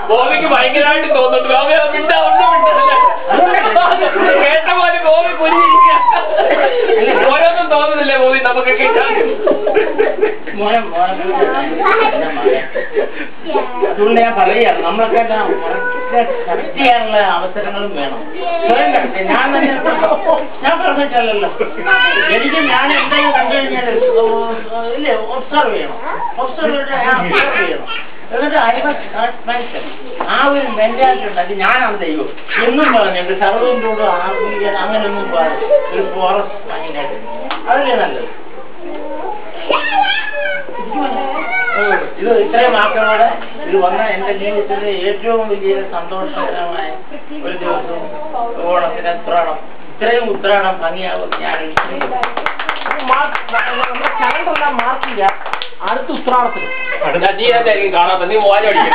ഗോപിക്ക് ഭയങ്കരമായിട്ട് തോന്നുന്നുണ്ട്. ഗോപി മിണ്ടാ ഒന്നും മിണ്ടല്ലേ കേട്ട പോലെ ഗോപി പൊരിഞ്ഞിരിക്കുക. ഓരോന്നും തോന്നുന്നില്ലേ ഗോപി നമുക്ക് കിട്ടാൻ? അതുകൊണ്ട് ഞാൻ പറയുകയാണ്, നമ്മളൊക്കെ കറക്റ്റ് ചെയ്യാനുള്ള അവസരങ്ങളും വേണം. സ്വയം കറക്റ്റ് ഞാൻ തന്നെ ഞാൻ പറഞ്ഞിട്ടല്ലോ. എനിക്ക് ഞാൻ എന്തെങ്കിലും കണ്ടു കഴിഞ്ഞാൽ ഇല്ലേ ഒബ്സർവ് ചെയ്യണം. ഒബ്സർവ് ചെയ്യണം. എന്നിട്ട് ആ ഒരു മെന്റാലിറ്റി ഉണ്ട്. അത് ഞാനാണ് ദൈവം എന്നും പറഞ്ഞിട്ട് സർവ്വതിനോട് ആർമിക്കാൻ അങ്ങനെയൊന്നും പറഞ്ഞു ഒരു ഫോറസ്റ്റ് മൈൻഡായിട്ട് അതല്ലേ നല്ലത്. ഇത് ഇത്രയും വാക്കുകളോടെ ഇത് വന്ന എന്റെ ജീവിതത്തിലെ ഏറ്റവും വലിയ സന്തോഷകരമായ ഒരു ദിവസവും ഓണത്തിന് ഉത്രാടം ഇത്രയും ഉത്രാടം ഭംഗിയാവും ഞാൻ ചാനൽ മാർക്ക് ചെയ്യാം. അടുത്ത ഉത്രാടത്തിന് അടുത്ത ജീവിതത്തായിരിക്കും കാണാത്ത നീ മോനെ അടിക്കും.